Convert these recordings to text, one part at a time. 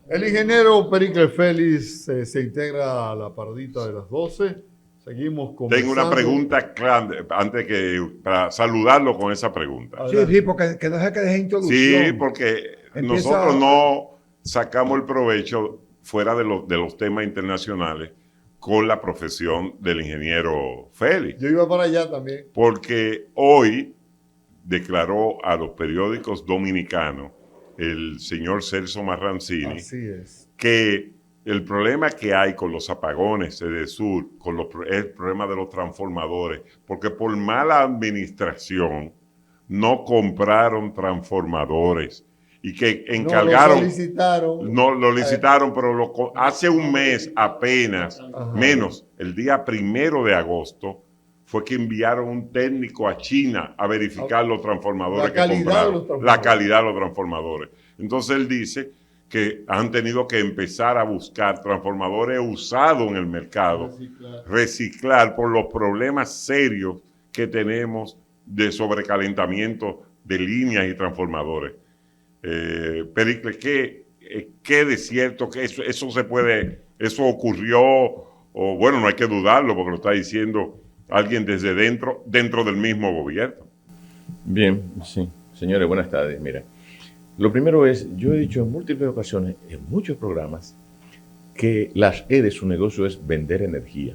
El ingeniero Pericles Félix se integra a la paradita de las 12. Seguimos conversando. Tengo una pregunta antes para saludarlo con esa pregunta. Sí, porque que no se quede introducción. Sí, porque nosotros no sacamos el provecho fuera de los temas internacionales con la profesión del ingeniero Félix. Yo iba para allá también. Porque hoy declaró a los periódicos dominicanos el señor Celso Marrancini que el problema que hay con los apagones de sur, es el problema de los transformadores, porque por mala administración no compraron transformadores y que encargaron, no lo licitaron, pero hace un mes apenas, menos, el día 1 de agosto, fue que enviaron un técnico a China a verificar los transformadores que compraron, la calidad de los transformadores. Entonces él dice que han tenido que empezar a buscar transformadores usados en el mercado, reciclar por los problemas serios que tenemos de sobrecalentamiento de líneas y transformadores. Pericles, ¿qué de cierto que eso ocurrió? O bueno, no hay que dudarlo porque lo está diciendo alguien desde dentro del mismo gobierno. Bien, sí. Señores, buenas tardes. Mira, lo primero es, yo he dicho en múltiples ocasiones, en muchos programas, que las EDES, su negocio es vender energía.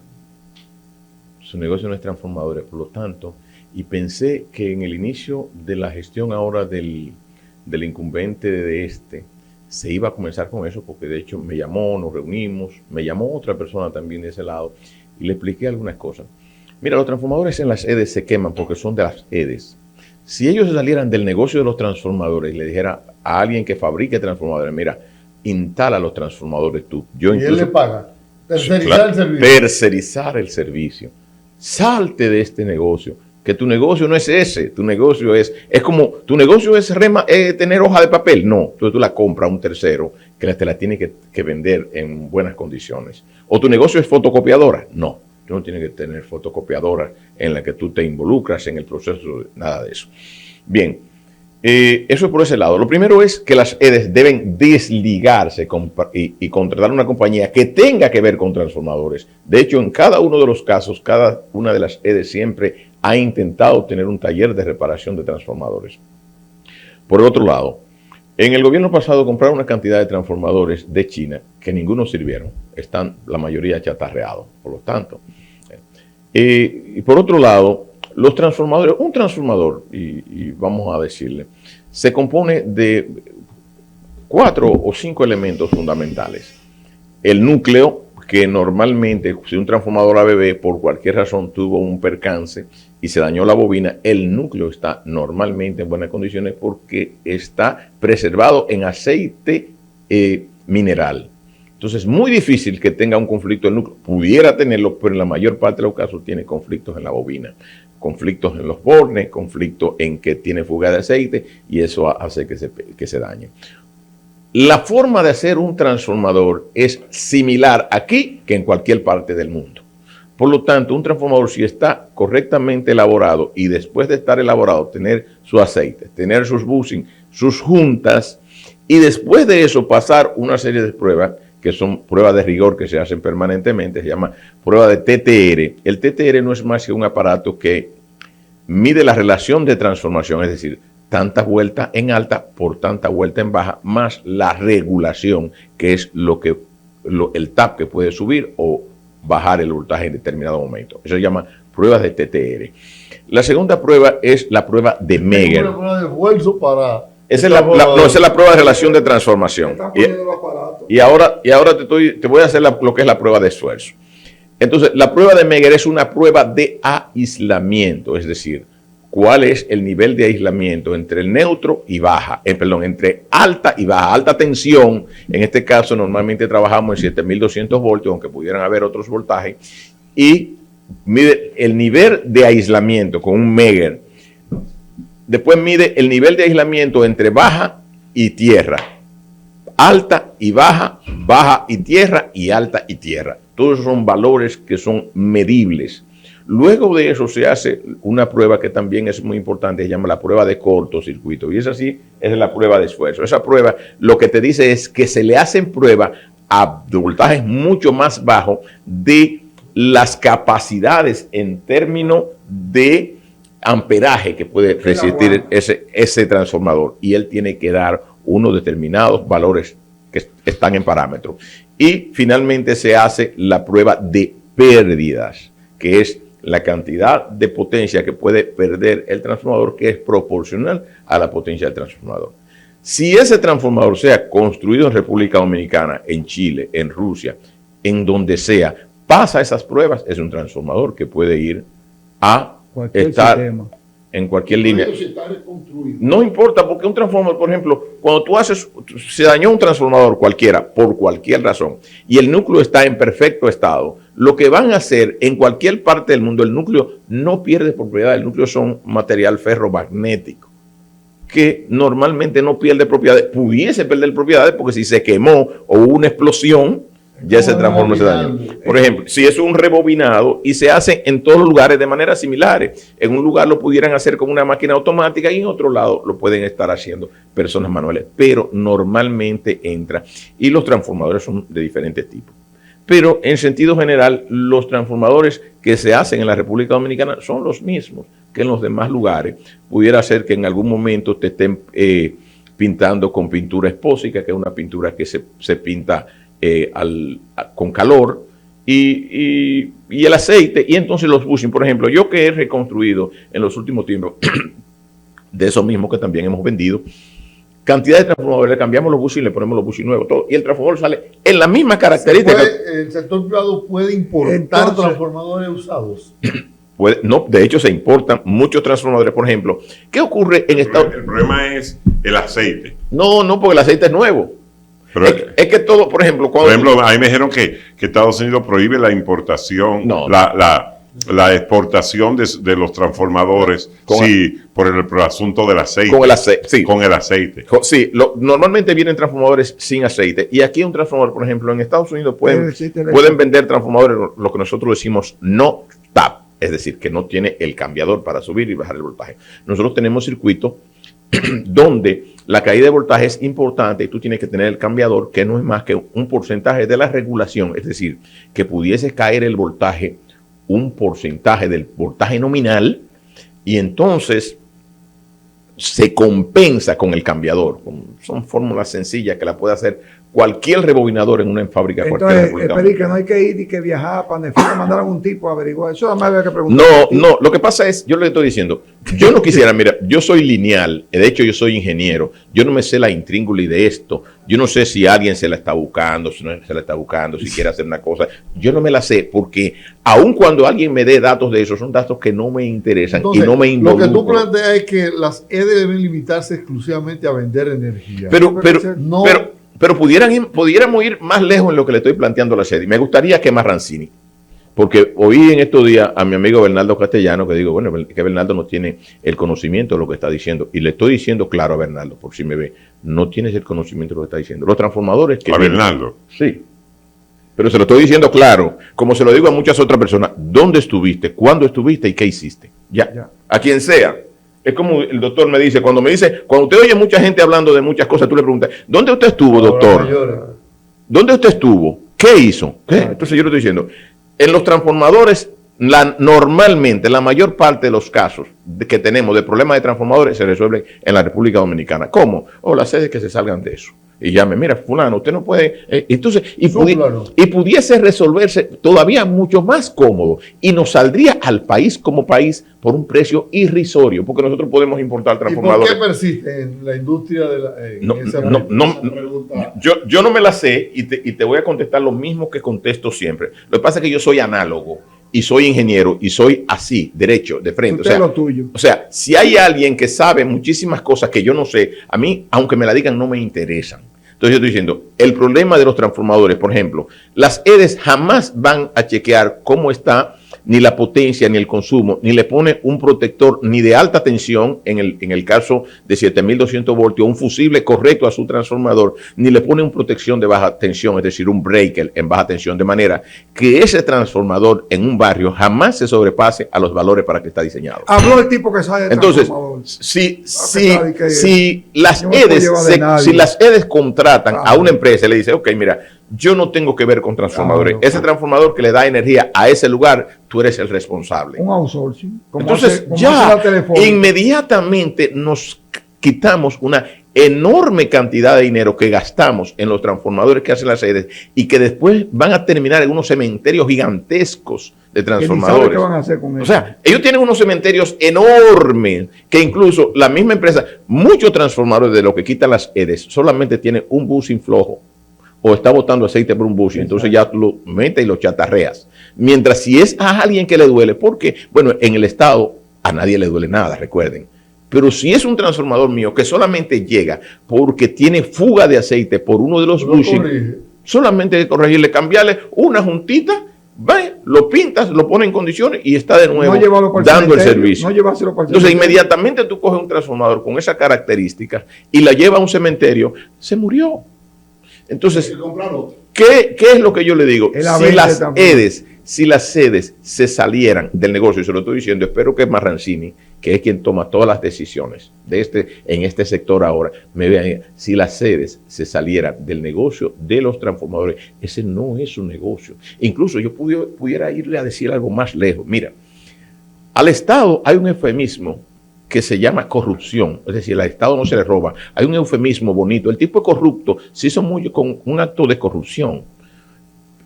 Su negocio no es transformadores, por lo tanto, y pensé que en el inicio de la gestión ahora del incumbente se iba a comenzar con eso, porque de hecho me llamó, nos reunimos, me llamó otra persona también de ese lado, y le expliqué algunas cosas. Mira, los transformadores en las EDES se queman porque son de las EDES. Si ellos salieran del negocio de los transformadores y le dijera a alguien que fabrique transformadores, mira, instala los transformadores tú. ¿Y él le paga? Tercerizar el servicio. Tercerizar el servicio. Salte de este negocio, que tu negocio no es ese, tu negocio es como, tu negocio es tener hoja de papel. No, tú la compras a un tercero que te la tiene que vender en buenas condiciones. O tu negocio es fotocopiadora. No. Tú no tienes que tener fotocopiadoras en las que tú te involucras en el proceso, nada de eso. Bien, eso es por ese lado. Lo primero es que las EDES deben desligarse y contratar una compañía que tenga que ver con transformadores. De hecho, en cada uno de los casos, cada una de las EDES siempre ha intentado tener un taller de reparación de transformadores. Por otro lado, en el gobierno pasado compraron una cantidad de transformadores de China que ninguno sirvieron. Están la mayoría chatarreados, por lo tanto. Y por otro lado, los transformadores, un transformador, y vamos a decirle, se compone de 4 o 5 elementos fundamentales. El núcleo, que normalmente, si un transformador ABB por cualquier razón tuvo un percance y se dañó la bobina, el núcleo está normalmente en buenas condiciones porque está preservado en aceite mineral. Entonces es muy difícil que tenga un conflicto el núcleo. Pudiera tenerlo, pero en la mayor parte de los casos tiene conflictos en la bobina, conflictos en los bornes, conflictos en que tiene fuga de aceite y eso hace que se dañe. La forma de hacer un transformador es similar aquí que en cualquier parte del mundo. Por lo tanto, un transformador, si está correctamente elaborado y después de estar elaborado, tener su aceite, tener sus bushings, sus juntas, y después de eso pasar una serie de pruebas, que son pruebas de rigor que se hacen permanentemente, se llama prueba de TTR. El TTR no es más que un aparato que mide la relación de transformación, es decir, tantas vueltas en alta por tanta vuelta en baja, más la regulación, que es el tap que puede subir o bajar el voltaje en determinado momento. Eso se llama pruebas de TTR. La segunda prueba es la prueba de Meger. Una prueba de esfuerzo para... Esa es la prueba de relación de transformación. Y ahora te voy a hacer lo que es la prueba de esfuerzo. Entonces, la prueba de Meger es una prueba de aislamiento, es decir, cuál es el nivel de aislamiento entre el neutro y baja, entre alta y baja, alta tensión. En este caso normalmente trabajamos en 7200 voltios, aunque pudieran haber otros voltajes, y mide el nivel de aislamiento con un Meger. Después mide el nivel de aislamiento entre baja y tierra, alta y baja, baja y tierra y alta y tierra. Todos son valores que son medibles. Luego de eso se hace una prueba que también es muy importante, se llama la prueba de cortocircuito. Y esa sí es la prueba de esfuerzo. Esa prueba lo que te dice es que se le hacen pruebas a voltajes mucho más bajos de las capacidades en términos de amperaje que puede resistir ese transformador. Y él tiene que dar unos determinados valores que están en parámetros. Y finalmente se hace la prueba de pérdidas, que es la cantidad de potencia que puede perder el transformador, que es proporcional a la potencia del transformador. Si ese transformador sea construido en República Dominicana, en Chile, en Rusia, en donde sea, pasa esas pruebas, es un transformador que puede ir a estar en cualquier línea. No importa, porque un transformador, por ejemplo, cuando se dañó un transformador cualquiera, por cualquier razón, y el núcleo está en perfecto estado, lo que van a hacer en cualquier parte del mundo, el núcleo no pierde propiedades. El núcleo son material ferromagnético, que normalmente no pierde propiedades. Pudiese perder propiedades porque si se quemó o hubo una explosión, ya ese transformador se dañó. Por ejemplo, si es un rebobinado y se hace en todos los lugares de manera similares, en un lugar lo pudieran hacer con una máquina automática y en otro lado lo pueden estar haciendo personas manuales, pero normalmente entra. Y los transformadores son de diferentes tipos. Pero en sentido general, los transformadores que se hacen en la República Dominicana son los mismos que en los demás lugares. Pudiera ser que en algún momento te estén pintando con pintura espósica, que es una pintura que se pinta con calor, y el aceite, y entonces los bushings. Por ejemplo, yo que he reconstruido en los últimos tiempos, de esos mismos que también hemos vendido, cantidad de transformadores, le cambiamos los bushings, le ponemos los bushings nuevos, todo, y el transformador sale en la misma característica. ¿El sector privado puede importar transformadores usados? No, de hecho se importan muchos transformadores. Por ejemplo, ¿qué ocurre en Estados Unidos? El problema es el aceite. No, porque el aceite es nuevo. Pero es que todo, por ejemplo, ahí me dijeron que Estados Unidos prohíbe la importación, la exportación de los transformadores, por el asunto del aceite. Con el aceite, sí. Con el aceite. Sí, normalmente vienen transformadores sin aceite. Y aquí un transformador, por ejemplo, en Estados Unidos pueden vender transformadores, lo que nosotros decimos no tap, es decir, que no tiene el cambiador para subir y bajar el voltaje. Nosotros tenemos circuitos donde la caída de voltaje es importante y tú tienes que tener el cambiador, que no es más que un porcentaje de la regulación, es decir, que pudiese caer el voltaje, un porcentaje del voltaje nominal, y entonces se compensa con el cambiador. Son fórmulas sencillas que la puede hacer cualquier rebobinador en una fábrica. Entonces, que no hay que ir y que viajar para Netflix, mandar a un tipo a averiguar. Eso además había que preguntar. No, lo que pasa es, yo le estoy diciendo, yo no quisiera, mira, yo soy lineal, de hecho yo soy ingeniero, yo no me sé la intríngulis de esto, yo no sé si alguien se la está buscando, si no se la está buscando, si quiere hacer una cosa, yo no me la sé, porque aun cuando alguien me dé datos de eso, son datos que no me interesan. Entonces, y no me involucro. Lo que tú planteas es que las EDE deben limitarse exclusivamente a vender energía. Pero pudiéramos ir más lejos en lo que le estoy planteando a la sede. Me gustaría que Marrancini, porque oí en estos días a mi amigo Bernardo Castellano, que digo, bueno, que Bernardo no tiene el conocimiento de lo que está diciendo. Y le estoy diciendo claro a Bernardo, por si me ve, no tienes el conocimiento de lo que está diciendo. Los transformadores que... ¿A Bernardo? Sí. Pero se lo estoy diciendo claro, como se lo digo a muchas otras personas. ¿Dónde estuviste? ¿Cuándo estuviste? ¿Y qué hiciste? Ya. A quien sea. Es como el doctor me dice, cuando usted oye mucha gente hablando de muchas cosas, tú le preguntas, ¿dónde usted estuvo, doctor? ¿Dónde usted estuvo? ¿Qué hizo? ¿Qué? Entonces yo le estoy diciendo, en los transformadores, normalmente la mayor parte de los casos que tenemos de problemas de transformadores se resuelven en la República Dominicana. ¿Cómo? Las sedes que se salgan de eso. Y llame, mira, fulano, usted no puede... entonces, y pudiese resolverse todavía mucho más cómodo y nos saldría al país como país por un precio irrisorio, porque nosotros podemos importar transformadores. ¿Y por qué persiste en la industria de la... Yo no me la sé y te voy a contestar lo mismo que contesto siempre. Lo que pasa es que yo soy análogo y soy ingeniero y soy así, derecho, de frente. O sea, si hay alguien que sabe muchísimas cosas que yo no sé, a mí, aunque me la digan, no me interesan. Entonces yo estoy diciendo, el problema de los transformadores, por ejemplo, las EDES jamás van a chequear cómo está ni la potencia, ni el consumo, ni le pone un protector ni de alta tensión, en el caso de 7200 voltios, un fusible correcto a su transformador, ni le pone una protección de baja tensión, es decir, un breaker en baja tensión, de manera que ese transformador en un barrio jamás se sobrepase a los valores para que está diseñado. Habló el tipo que sabe de transformador. Entonces, si las EDES contratan a una empresa y le dice, ok, mira, yo no tengo que ver con transformadores. Ese transformador que le da energía a ese lugar, tú eres el responsable. Un outsourcing. Entonces, ya inmediatamente nos quitamos una enorme cantidad de dinero que gastamos en los transformadores que hacen las EDES y que después van a terminar en unos cementerios gigantescos de transformadores. ¿Qué van a hacer con eso? O sea, ellos tienen unos cementerios enormes que incluso la misma empresa, muchos transformadores de lo que quitan las EDES solamente tienen un bushing flojo o está botando aceite por un bushing, entonces ya tú lo metes y lo chatarreas. Mientras si es a alguien que le duele, porque, bueno, en el estado a nadie le duele nada, recuerden. Pero si es un transformador mío que solamente llega porque tiene fuga de aceite por uno de los bushings, solamente hay que corregirle, cambiarle una juntita, lo pintas, lo pones en condiciones y está de nuevo dando el servicio. Entonces, inmediatamente tú coges un transformador con esas características y la llevas a un cementerio, se murió. Entonces, ¿qué es lo que yo le digo? Si las EDES se salieran del negocio, y se lo estoy diciendo, espero que Marrancini, que es quien toma todas las decisiones en este sector ahora, me vean, si las EDES se salieran del negocio de los transformadores, ese no es un negocio. Incluso yo pudiera irle a decir algo más lejos. Mira, al Estado hay un eufemismo que se llama corrupción, es decir, al Estado no se le roba. Hay un eufemismo bonito. El tipo es corrupto, se hizo mucho con un acto de corrupción.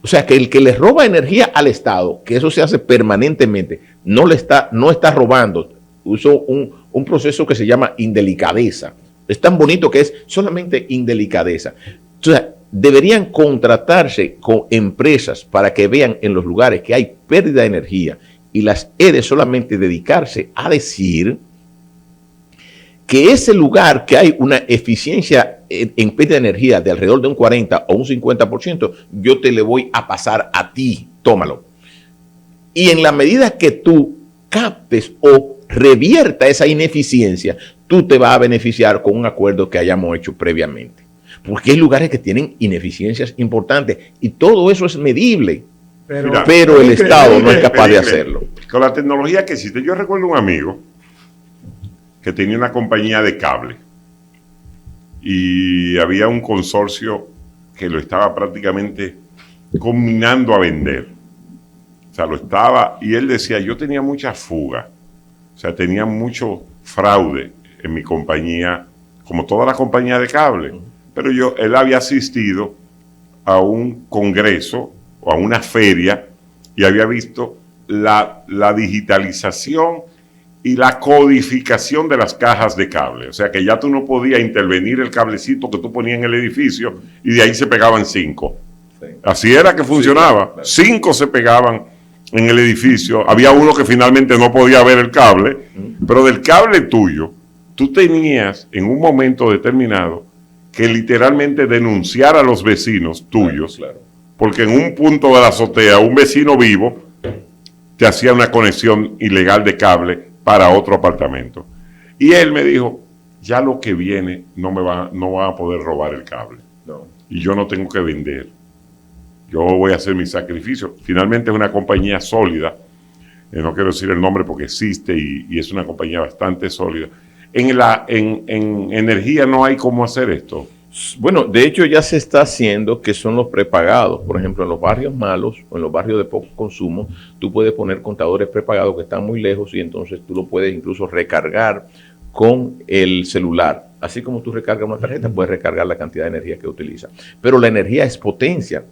O sea, que el que le roba energía al Estado, que eso se hace permanentemente, no está robando. Usó un proceso que se llama indelicadeza. Es tan bonito que es solamente indelicadeza. O sea, deberían contratarse con empresas para que vean en los lugares que hay pérdida de energía y las EDES solamente dedicarse a decir que ese lugar que hay una eficiencia en pérdida de energía de alrededor de un 40 o un 50%, yo te le voy a pasar a ti, tómalo. Y en la medida que tú captes o revierta esa ineficiencia, tú te vas a beneficiar con un acuerdo que hayamos hecho previamente. Porque hay lugares que tienen ineficiencias importantes y todo eso es medible. Pero el Estado no es capaz de hacerlo. Con la tecnología que existe, yo recuerdo un amigo que tenía una compañía de cable y había un consorcio que lo estaba prácticamente combinando a vender. O sea, y él decía, yo tenía mucha fuga, o sea, tenía mucho fraude en mi compañía, como toda la compañía de cable, pero él había asistido a un congreso o a una feria y había visto la digitalización y la codificación de las cajas de cable. O sea que ya tú no podías intervenir el cablecito que tú ponías en el edificio y de ahí se pegaban 5. Sí. Así era que funcionaba. Sí, claro. 5 se pegaban en el edificio. Había uno que finalmente no podía ver el cable, pero del cable tuyo, tú tenías en un momento determinado que literalmente denunciar a los vecinos tuyos, claro. Porque en un punto de la azotea un vecino vivo te hacía una conexión ilegal de cable para otro apartamento. Y él me dijo, ya lo que viene no van a poder robar el cable. No. Y yo no tengo que vender. Yo voy a hacer mi sacrificio. Finalmente es una compañía sólida. No quiero decir el nombre porque existe y es una compañía bastante sólida. En energía no hay cómo hacer esto. Bueno, de hecho ya se está haciendo, que son los prepagados. Por ejemplo, en los barrios malos o en los barrios de poco consumo, tú puedes poner contadores prepagados que están muy lejos y entonces tú lo puedes incluso recargar con el celular. Así como tú recargas una tarjeta, puedes recargar la cantidad de energía que utiliza. Pero la energía es potencia,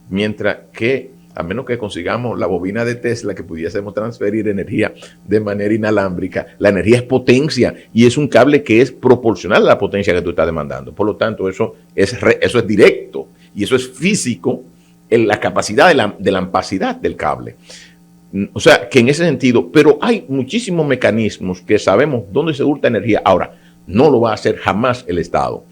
mientras que, a menos que consigamos la bobina de Tesla que pudiésemos transferir energía de manera inalámbrica, la energía es potencia y es un cable que es proporcional a la potencia que tú estás demandando. Por lo tanto, eso es directo y eso es físico en la capacidad de la ampacidad del cable. O sea, que en ese sentido, pero hay muchísimos mecanismos que sabemos dónde se hurta energía. Ahora, no lo va a hacer jamás el Estado.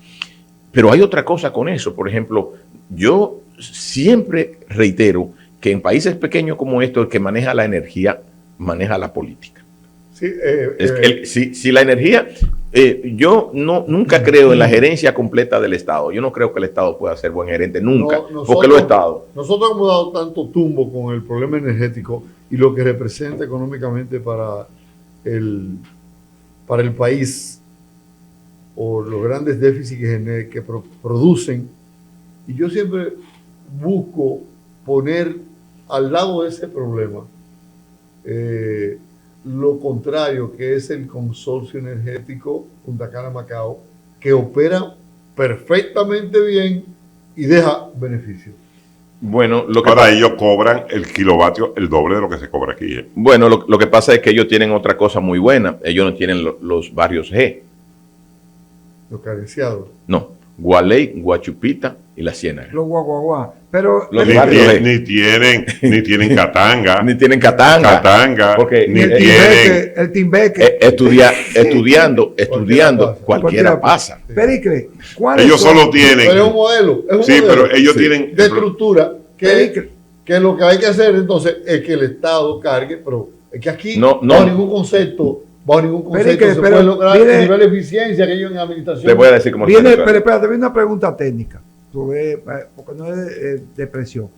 Pero hay otra cosa con eso. Por ejemplo, yo siempre reitero que en países pequeños como estos, el que maneja la energía, maneja la política. Sí, si la energía, yo nunca creo en la gerencia completa del Estado. Yo no creo que el Estado pueda ser buen gerente, nunca, porque lo Estados. Nosotros hemos dado tanto tumbo con el problema energético y lo que representa económicamente para el país, o los grandes déficits que producen. Y yo siempre busco poner al lado de ese problema lo contrario, que es el consorcio energético Punta Cana Macao, que opera perfectamente bien y deja beneficios. Bueno, ahora ellos cobran el kilovatio el doble de lo que se cobra aquí. Bueno, lo que pasa es que ellos tienen otra cosa muy buena. Ellos no tienen los barrios G. Los carenciados. No, Gualey, Guachupita y La Ciénaga. Los guaguaguá. Pero ni tienen Catanga. Ni tienen Catanga. Porque ni el Timbeque. Estudiando, cualquiera pasa. Pericle, ellos solo tienen. Pero es un modelo. Pero ellos tienen. De estructura. Que lo que hay que hacer entonces es que el Estado cargue, pero es que aquí bajo ningún concepto se puede lograr el nivel de eficiencia que ellos en administración. Te voy a decir cómo viene. Pero espérate, viene una pregunta técnica. Porque no es de presión.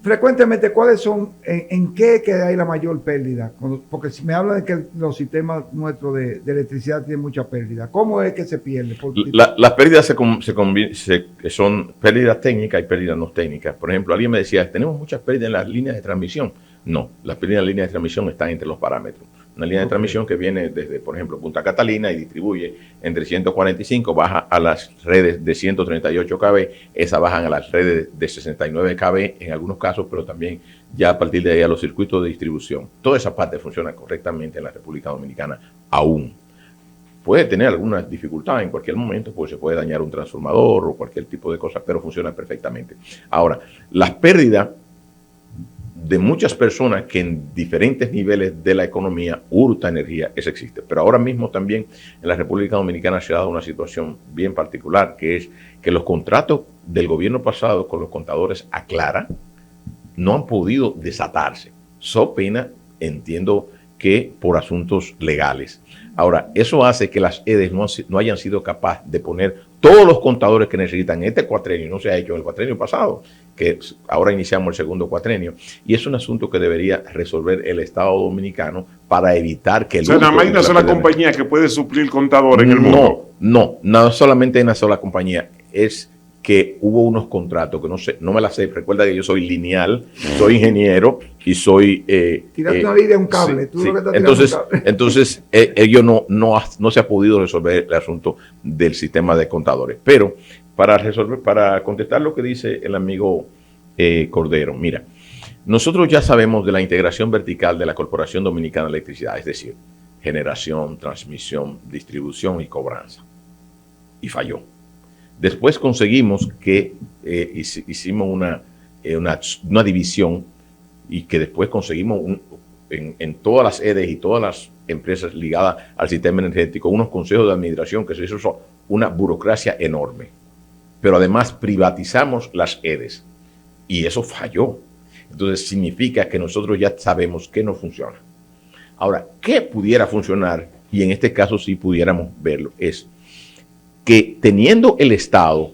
Frecuentemente, ¿cuáles son, en qué que hay la mayor pérdida? Porque si me hablan de que los sistemas nuestros de electricidad tienen mucha pérdida, ¿cómo es que se pierde? Las pérdidas son pérdidas técnicas y pérdidas no técnicas. Por ejemplo, alguien me decía, tenemos muchas pérdidas en las líneas de transmisión. No, las pérdidas en las líneas de transmisión están entre los parámetros. Una línea de transmisión que viene desde, por ejemplo, Punta Catalina y distribuye entre 145, baja a las redes de 138 kV, esas bajan a las redes de 69 kV en algunos casos, pero también ya a partir de ahí a los circuitos de distribución. Toda esa parte funciona correctamente en la República Dominicana aún. Puede tener alguna dificultad en cualquier momento, porque se puede dañar un transformador o cualquier tipo de cosa, pero funciona perfectamente. Ahora, las pérdidas de muchas personas que en diferentes niveles de la economía hurta energía, eso existe. Pero ahora mismo también en la República Dominicana se ha dado una situación bien particular, que es que los contratos del gobierno pasado con los contadores Aclara no han podido desatarse. So pena, entiendo que por asuntos legales. Ahora, eso hace que las EDES no hayan sido capaces de poner todos los contadores que necesitan. Este cuatrenio no se ha hecho en el cuatrenio pasado, que ahora iniciamos el segundo cuatrenio, y es un asunto que debería resolver el Estado dominicano para evitar que el... O sea, nada más hay una sola compañía que puede suplir contadores en el mundo. No solamente hay una sola compañía, es que hubo unos contratos que no me la sé. Recuerda que yo soy lineal, soy ingeniero y soy... Tiraste una línea, un cable. Sí. Entonces ellos no se ha podido resolver el asunto del sistema de contadores. Pero para contestar lo que dice el amigo Cordero, mira, nosotros ya sabemos de la integración vertical de la Corporación Dominicana de Electricidad, es decir, generación, transmisión, distribución y cobranza. Y falló. Después conseguimos que hicimos una división y que después conseguimos en todas las EDES y todas las empresas ligadas al sistema energético unos consejos de administración que se hizo una burocracia enorme. Pero además privatizamos las EDES y eso falló. Entonces significa que nosotros ya sabemos que no funciona. Ahora, ¿qué pudiera funcionar? Y en este caso sí pudiéramos verlo, es que teniendo el Estado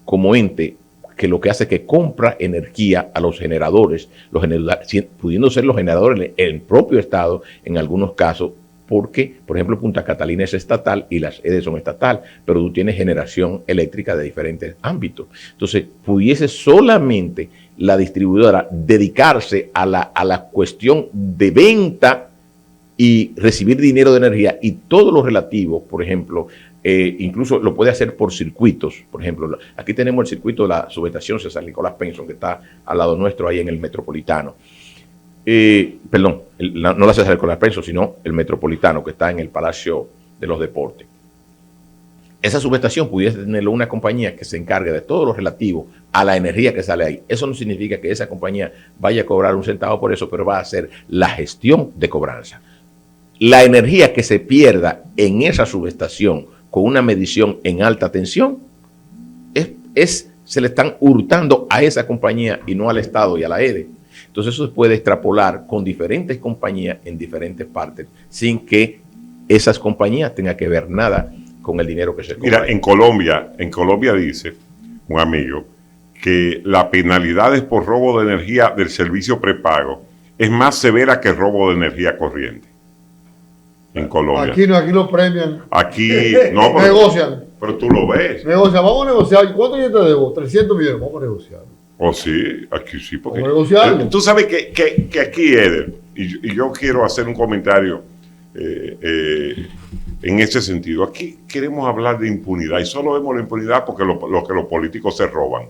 como ente que lo que hace es que compra energía a los generadores, pudiendo ser los generadores el propio Estado en algunos casos, porque, por ejemplo, Punta Catalina es estatal y las EDES son estatal, pero tú tienes generación eléctrica de diferentes ámbitos. Entonces, pudiese solamente la distribuidora dedicarse a la cuestión de venta y recibir dinero de energía y todo lo relativo, por ejemplo, incluso lo puede hacer por circuitos. Por ejemplo, aquí tenemos el circuito de la subestación César Nicolás Penson, que está al lado nuestro ahí en el Metropolitano. Perdón, no la César Nicolás Penson, sino el Metropolitano, que está en el Palacio de los Deportes. Esa subestación pudiese tenerlo una compañía que se encargue de todo lo relativo a la energía que sale ahí. Eso no significa que esa compañía vaya a cobrar un centavo por eso, pero va a hacer la gestión de cobranza. La energía que se pierda en esa subestación con una medición en alta tensión es se le están hurtando a esa compañía y no al Estado y a la EDE. Entonces eso se puede extrapolar con diferentes compañías en diferentes partes, sin que esas compañías tengan que ver nada con el dinero que se cobra. Mira, en Colombia dice un amigo que la penalidad por robo de energía del servicio prepago es más severa que el robo de energía corriente. En Colombia. Aquí no premian. Aquí no, pero, negocian. Pero tú lo ves. Negocian, vamos a negociar. ¿Cuánto yo te debo? 300 millones, vamos a negociar. Oh, sí, aquí sí, porque tú sabes que aquí, Eder, y yo quiero hacer un comentario en ese sentido. Aquí queremos hablar de impunidad y solo vemos la impunidad porque los políticos se roban.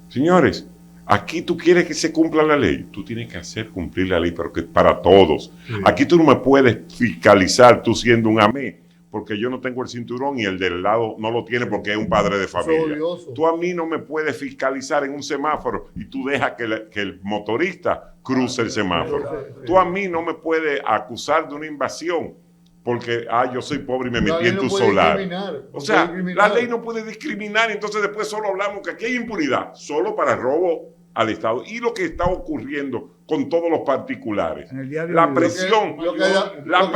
Señores, aquí tú quieres que se cumpla la ley, tú tienes que hacer cumplir la ley, pero que para todos. Sí. Aquí tú no me puedes fiscalizar tú siendo un AME, porque yo no tengo el cinturón y el del lado no lo tiene porque es un padre de familia. Tú a mí no me puedes fiscalizar en un semáforo y tú dejas que el motorista cruce el semáforo. Tú a mí no me puedes acusar de una invasión porque yo soy pobre y me metí en tu solar. O sea, la ley no puede discriminar, entonces después solo hablamos que aquí hay impunidad, solo para robo al Estado. Y lo que está ocurriendo con todos los particulares. La presión, la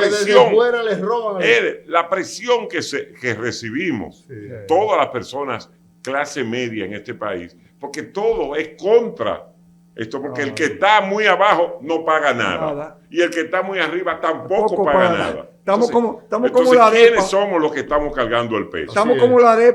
presión que recibimos, todas las personas clase media en este país, porque todo es contra esto, porque el que está muy abajo no paga nada. Y el que está muy arriba tampoco paga nada. Estamos como la ¿quiénes somos los que estamos cargando el peso? Estamos como la arepa.